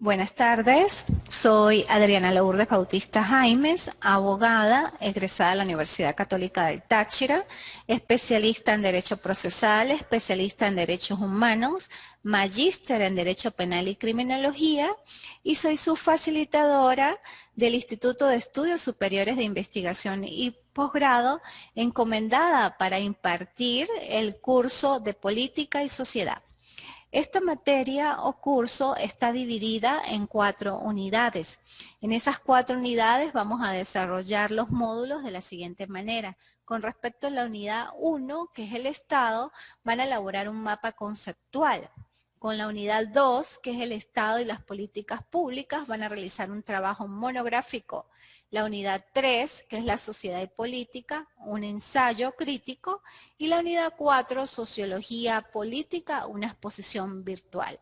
Buenas tardes, soy Adriana Lourdes Bautista Jaimes, abogada, egresada de la Universidad Católica del Táchira, especialista en Derecho Procesal, especialista en Derechos Humanos, magíster en Derecho Penal y Criminología, y soy su facilitadora del Instituto de Estudios Superiores de Investigación y Posgrado, encomendada para impartir el curso de Política y Sociedad. Esta materia o curso está dividida en 4 unidades. En esas 4 unidades vamos a desarrollar los módulos de la siguiente manera. Con respecto a la unidad 1, que es el Estado, van a elaborar un mapa conceptual. Con la unidad 2, que es el Estado y las políticas públicas, van a realizar un trabajo monográfico. La unidad 3, que es la sociedad y política, un ensayo crítico. Y la unidad 4, sociología política, una exposición virtual.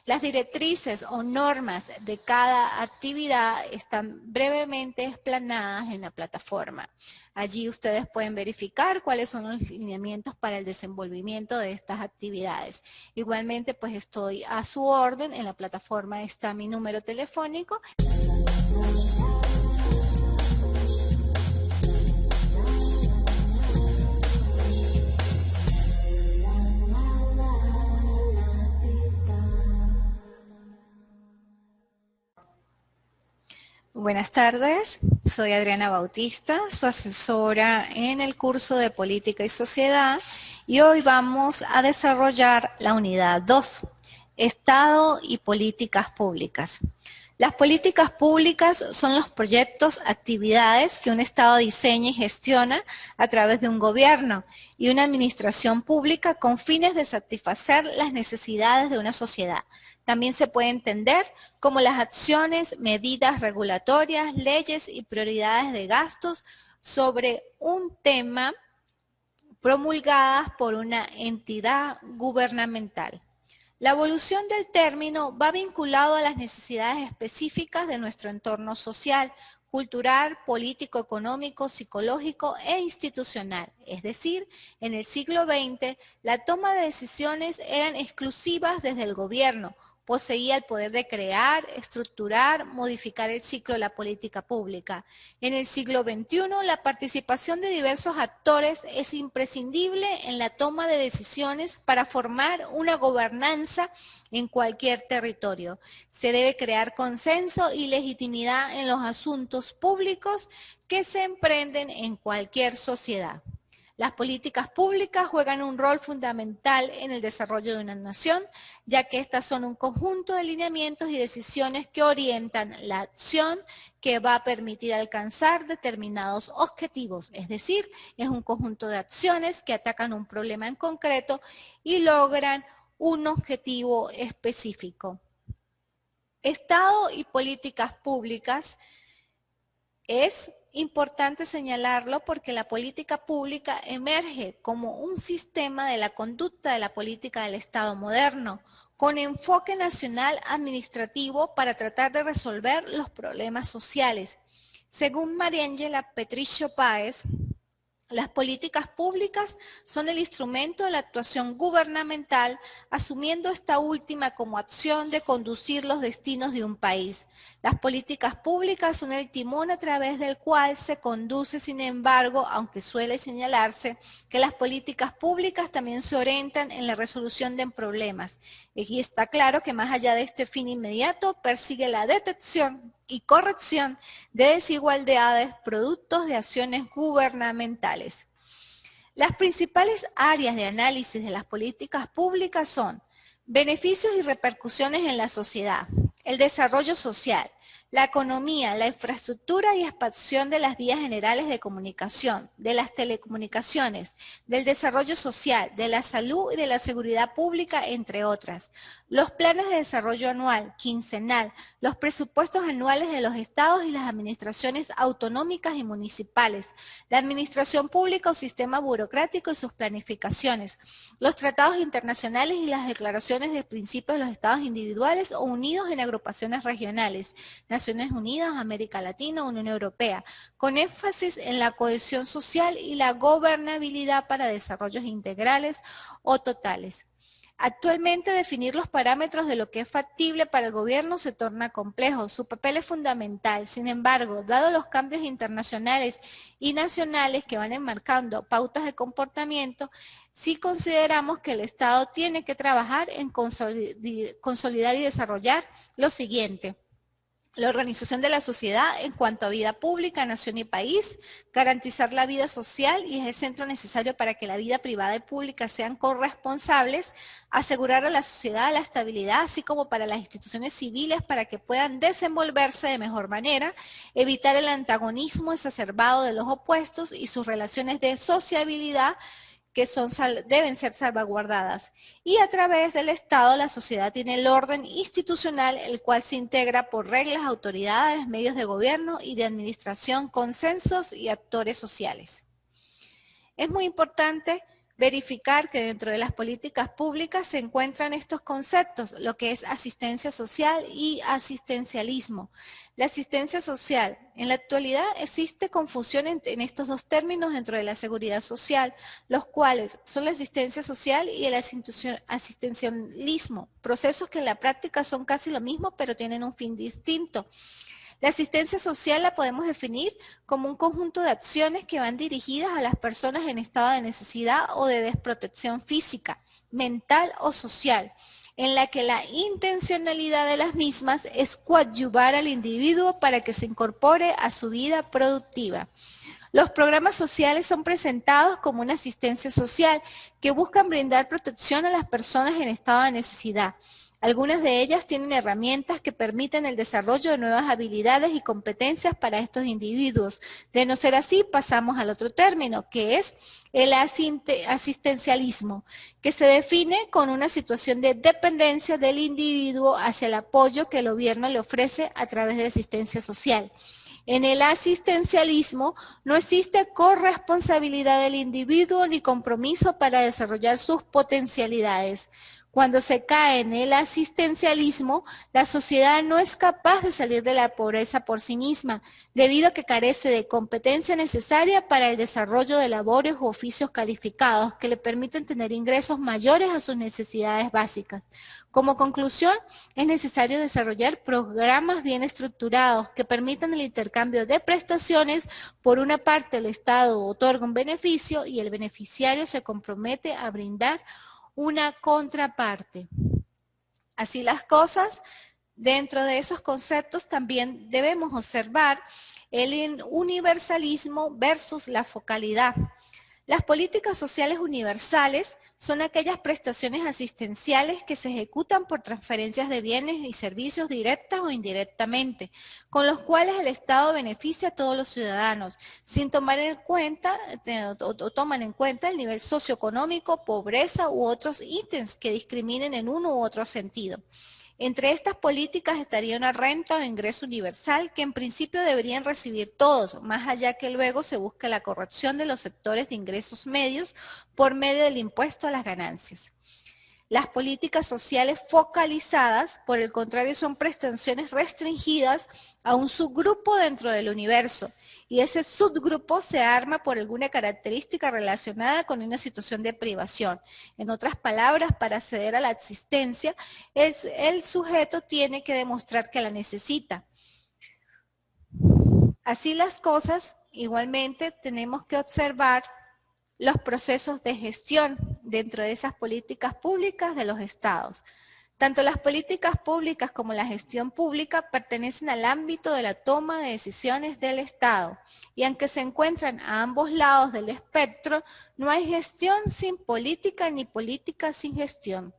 Las directrices o normas de cada actividad están brevemente explanadas en la plataforma. Allí ustedes pueden verificar cuáles son los lineamientos para el desenvolvimiento de estas actividades. Igualmente, pues estoy a su orden. En la plataforma está mi número telefónico. Buenas tardes, soy Adriana Bautista, su asesora en el curso de Política y Sociedad, y hoy vamos a desarrollar la unidad 2, Estado y Políticas Públicas. Las políticas públicas son los proyectos, actividades que un Estado diseña y gestiona a través de un gobierno y una administración pública con fines de satisfacer las necesidades de una sociedad. También se puede entender como las acciones, medidas regulatorias, leyes y prioridades de gastos sobre un tema promulgadas por una entidad gubernamental. La evolución del término va vinculado a las necesidades específicas de nuestro entorno social, cultural, político, económico, psicológico e institucional. Es decir, en el siglo XX, la toma de decisiones eran exclusivas desde el gobierno. Poseía el poder de crear, estructurar, modificar el ciclo de la política pública. En el siglo XXI, la participación de diversos actores es imprescindible en la toma de decisiones para formar una gobernanza en cualquier territorio. Se debe crear consenso y legitimidad en los asuntos públicos que se emprenden en cualquier sociedad. Las políticas públicas juegan un rol fundamental en el desarrollo de una nación, ya que estas son un conjunto de lineamientos y decisiones que orientan la acción que va a permitir alcanzar determinados objetivos. Es decir, es un conjunto de acciones que atacan un problema en concreto y logran un objetivo específico. Estado y políticas públicas es importante señalarlo porque la política pública emerge como un sistema de la conducta de la política del Estado moderno, con enfoque nacional administrativo para tratar de resolver los problemas sociales. Según Mariángela Petricio Páez, las políticas públicas son el instrumento de la actuación gubernamental, asumiendo esta última como acción de conducir los destinos de un país. Las políticas públicas son el timón a través del cual se conduce, sin embargo, aunque suele señalarse que las políticas públicas también se orientan en la resolución de problemas. Y está claro que más allá de este fin inmediato, persigue la detección y corrección de desigualdades productos de acciones gubernamentales. Las principales áreas de análisis de las políticas públicas son beneficios y repercusiones en la sociedad, el desarrollo social, la economía, la infraestructura y expansión de las vías generales de comunicación, de las telecomunicaciones, del desarrollo social, de la salud y de la seguridad pública, entre otras. Los planes de desarrollo anual, quincenal, los presupuestos anuales de los estados y las administraciones autonómicas y municipales, la administración pública o sistema burocrático y sus planificaciones, los tratados internacionales y las declaraciones de principios de los estados individuales o unidos en agrupaciones regionales, Naciones Unidas, América Latina, Unión Europea, con énfasis en la cohesión social y la gobernabilidad para desarrollos integrales o totales. Actualmente definir los parámetros de lo que es factible para el gobierno se torna complejo. Su papel es fundamental. Sin embargo, dado los cambios internacionales y nacionales que van enmarcando pautas de comportamiento, sí consideramos que el Estado tiene que trabajar en consolidar y desarrollar lo siguiente: la organización de la sociedad en cuanto a vida pública, nación y país, garantizar la vida social y es el centro necesario para que la vida privada y pública sean corresponsables, asegurar a la sociedad la estabilidad, así como para las instituciones civiles para que puedan desenvolverse de mejor manera, evitar el antagonismo exacerbado de los opuestos y sus relaciones de sociabilidad que deben ser salvaguardadas. Y a través del Estado, la sociedad tiene el orden institucional, el cual se integra por reglas, autoridades, medios de gobierno y de administración, consensos y actores sociales. Es muy importante verificar que dentro de las políticas públicas se encuentran estos conceptos, lo que es asistencia social y asistencialismo. La asistencia social, en la actualidad existe confusión en estos dos términos dentro de la seguridad social, los cuales son la asistencia social y el asistencialismo, procesos que en la práctica son casi lo mismo, pero tienen un fin distinto. La asistencia social la podemos definir como un conjunto de acciones que van dirigidas a las personas en estado de necesidad o de desprotección física, mental o social, en la que la intencionalidad de las mismas es coadyuvar al individuo para que se incorpore a su vida productiva. Los programas sociales son presentados como una asistencia social que buscan brindar protección a las personas en estado de necesidad. Algunas de ellas tienen herramientas que permiten el desarrollo de nuevas habilidades y competencias para estos individuos. De no ser así, pasamos al otro término, que es el asistencialismo, que se define con una situación de dependencia del individuo hacia el apoyo que el gobierno le ofrece a través de asistencia social. En el asistencialismo no existe corresponsabilidad del individuo ni compromiso para desarrollar sus potencialidades. Cuando se cae en el asistencialismo, la sociedad no es capaz de salir de la pobreza por sí misma, debido a que carece de competencia necesaria para el desarrollo de labores u oficios calificados que le permiten tener ingresos mayores a sus necesidades básicas. Como conclusión, es necesario desarrollar programas bien estructurados que permitan el intercambio de prestaciones. Por una parte, el Estado otorga un beneficio y el beneficiario se compromete a brindar una contraparte. Así las cosas, dentro de esos conceptos también debemos observar el universalismo versus la focalidad. Las políticas sociales universales son aquellas prestaciones asistenciales que se ejecutan por transferencias de bienes y servicios directas o indirectamente, con los cuales el Estado beneficia a todos los ciudadanos, sin tomar en cuenta toman en cuenta el nivel socioeconómico, pobreza u otros ítems que discriminen en uno u otro sentido. Entre estas políticas estaría una renta o ingreso universal que en principio deberían recibir todos, más allá que luego se busque la corrección de los sectores de ingresos medios por medio del impuesto a las ganancias. Las políticas sociales focalizadas, por el contrario, son prestaciones restringidas a un subgrupo dentro del universo, y ese subgrupo se arma por alguna característica relacionada con una situación de privación. En otras palabras, para acceder a la asistencia, el sujeto tiene que demostrar que la necesita. Así las cosas, igualmente tenemos que observar los procesos de gestión dentro de esas políticas públicas de los estados. Tanto las políticas públicas como la gestión pública pertenecen al ámbito de la toma de decisiones del Estado, y aunque se encuentran a ambos lados del espectro, no hay gestión sin política ni política sin gestión.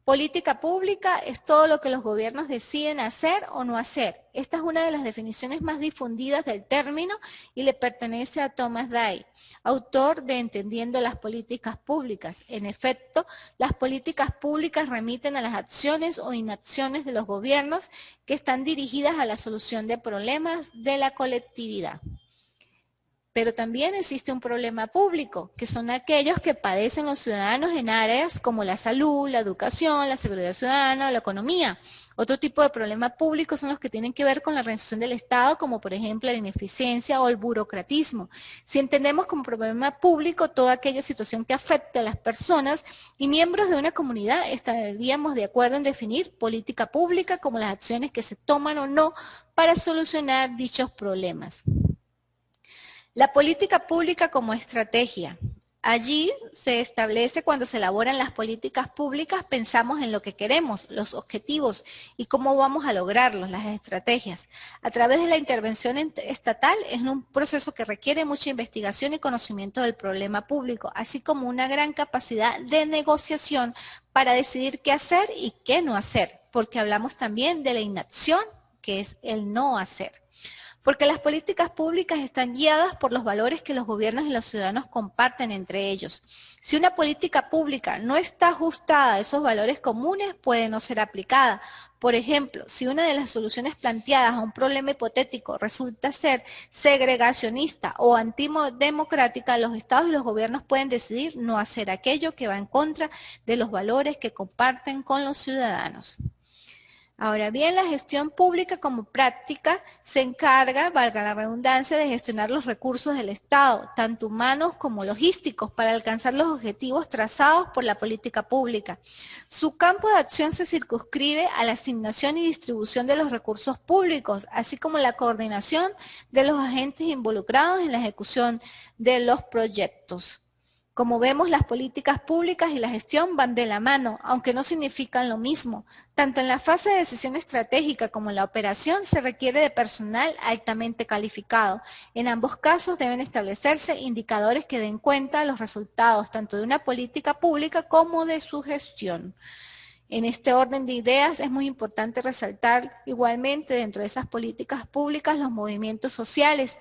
Política pública es todo lo que los gobiernos deciden hacer o no hacer. Esta es una de las definiciones más difundidas del término y le pertenece a Thomas Day, autor de Entendiendo las políticas públicas. En efecto, las políticas públicas remiten a las acciones o inacciones de los gobiernos que están dirigidas a la solución de problemas de la colectividad. Pero también existe un problema público, que son aquellos que padecen los ciudadanos en áreas como la salud, la educación, la seguridad ciudadana o la economía. Otro tipo de problema público son los que tienen que ver con la organización del Estado, como por ejemplo la ineficiencia o el burocratismo. Si entendemos como problema público toda aquella situación que afecte a las personas y miembros de una comunidad, estaríamos de acuerdo en definir política pública como las acciones que se toman o no para solucionar dichos problemas. La política pública como estrategia. Allí se establece cuando se elaboran las políticas públicas, pensamos en lo que queremos, los objetivos y cómo vamos a lograrlos, las estrategias. A través de la intervención estatal es un proceso que requiere mucha investigación y conocimiento del problema público, así como una gran capacidad de negociación para decidir qué hacer y qué no hacer, porque hablamos también de la inacción, que es el no hacer. Porque las políticas públicas están guiadas por los valores que los gobiernos y los ciudadanos comparten entre ellos. Si una política pública no está ajustada a esos valores comunes, puede no ser aplicada. Por ejemplo, si una de las soluciones planteadas a un problema hipotético resulta ser segregacionista o antidemocrática, los estados y los gobiernos pueden decidir no hacer aquello que va en contra de los valores que comparten con los ciudadanos. Ahora bien, la gestión pública como práctica se encarga, valga la redundancia, de gestionar los recursos del Estado, tanto humanos como logísticos, para alcanzar los objetivos trazados por la política pública. Su campo de acción se circunscribe a la asignación y distribución de los recursos públicos, así como la coordinación de los agentes involucrados en la ejecución de los proyectos. Como vemos, las políticas públicas y la gestión van de la mano, aunque no significan lo mismo. Tanto en la fase de decisión estratégica como en la operación se requiere de personal altamente calificado. En ambos casos deben establecerse indicadores que den cuenta de los resultados tanto de una política pública como de su gestión. En este orden de ideas es muy importante resaltar igualmente dentro de esas políticas públicas los movimientos sociales.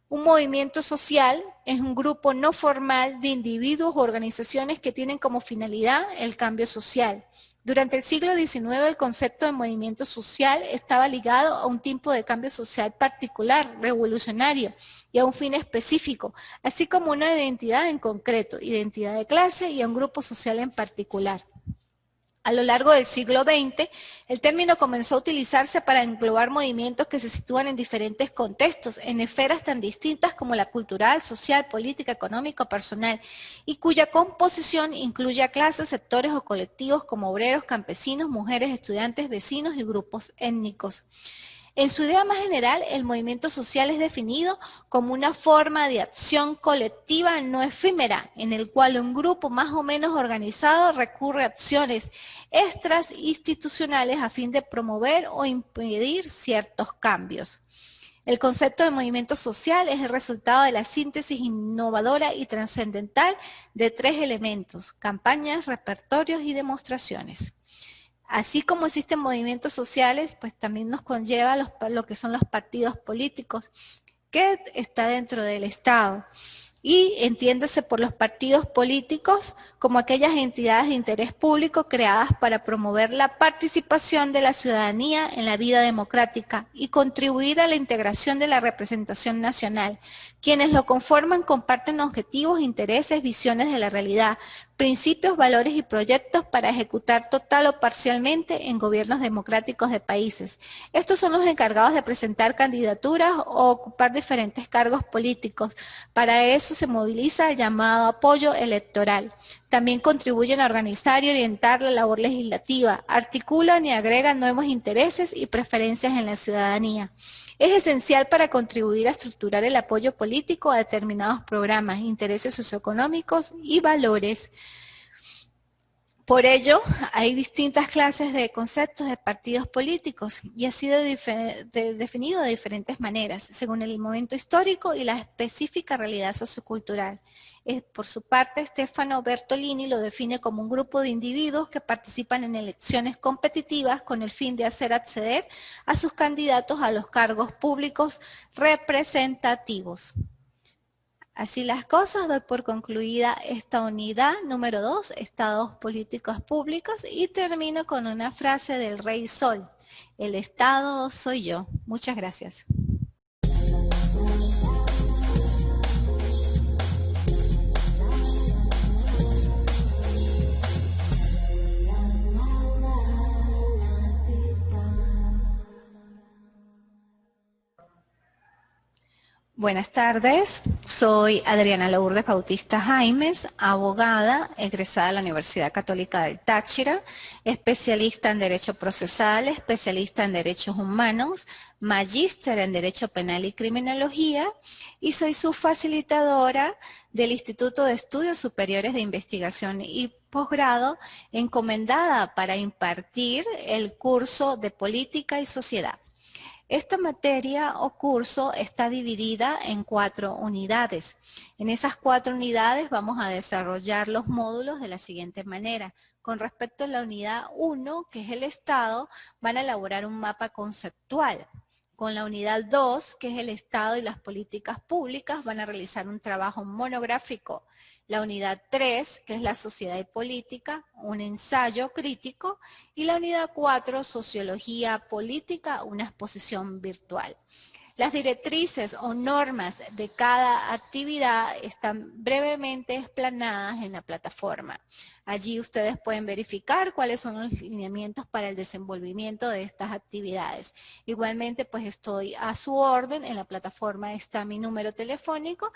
Un movimiento social es un grupo no formal de individuos u organizaciones que tienen como finalidad el cambio social. Durante el siglo XIX el concepto de movimiento social estaba ligado a un tipo de cambio social particular, revolucionario, y a un fin específico, así como una identidad en concreto, identidad de clase y a un grupo social en particular. A lo largo del siglo XX, el término comenzó a utilizarse para englobar movimientos que se sitúan en diferentes contextos, en esferas tan distintas como la cultural, social, política, económica o personal, y cuya composición incluye a clases, sectores o colectivos como obreros, campesinos, mujeres, estudiantes, vecinos y grupos étnicos. En su idea más general, el movimiento social es definido como una forma de acción colectiva no efímera, en el cual un grupo más o menos organizado recurre a acciones extrainstitucionales a fin de promover o impedir ciertos cambios. El concepto de movimiento social es el resultado de la síntesis innovadora y trascendental de tres elementos: campañas, repertorios y demostraciones. Así como existen movimientos sociales, pues también nos conlleva lo que son los partidos políticos, que está dentro del Estado. Y entiéndase por los partidos políticos como aquellas entidades de interés público creadas para promover la participación de la ciudadanía en la vida democrática y contribuir a la integración de la representación nacional. Quienes lo conforman comparten objetivos, intereses, visiones de la realidad, principios, valores y proyectos para ejecutar total o parcialmente en gobiernos democráticos de países. Estos son los encargados de presentar candidaturas o ocupar diferentes cargos políticos. Para eso se moviliza el llamado apoyo electoral. También contribuyen a organizar y orientar la labor legislativa, articulan y agregan nuevos intereses y preferencias en la ciudadanía. Es esencial para contribuir a estructurar el apoyo político a determinados programas, intereses socioeconómicos y valores. Por ello, hay distintas clases de conceptos de partidos políticos y ha sido definido de diferentes maneras, según el momento histórico y la específica realidad sociocultural. Por su parte, Stefano Bertolini lo define como un grupo de individuos que participan en elecciones competitivas con el fin de hacer acceder a sus candidatos a los cargos públicos representativos. Así las cosas, doy por concluida esta unidad número 2, Estados políticos públicos, y termino con una frase del Rey Sol: el Estado soy yo. Muchas gracias. Buenas tardes, soy Adriana Lourdes Bautista Jaimes, abogada, egresada de la Universidad Católica del Táchira, especialista en Derecho Procesal, especialista en Derechos Humanos, magíster en Derecho Penal y Criminología, y soy su facilitadora del Instituto de Estudios Superiores de Investigación y Posgrado, encomendada para impartir el curso de Política y Sociedad. Esta materia o curso está dividida en 4 unidades. En esas 4 unidades vamos a desarrollar los módulos de la siguiente manera. Con respecto a la unidad 1, que es el Estado, van a elaborar un mapa conceptual. Con la unidad 2, que es el Estado y las políticas públicas, van a realizar un trabajo monográfico. La unidad 3, que es la sociedad y política, un ensayo crítico. Y la unidad 4, sociología política, una exposición virtual. Las directrices o normas de cada actividad están brevemente explanadas en la plataforma. Allí ustedes pueden verificar cuáles son los lineamientos para el desenvolvimiento de estas actividades. Igualmente, pues estoy a su orden. En la plataforma está mi número telefónico.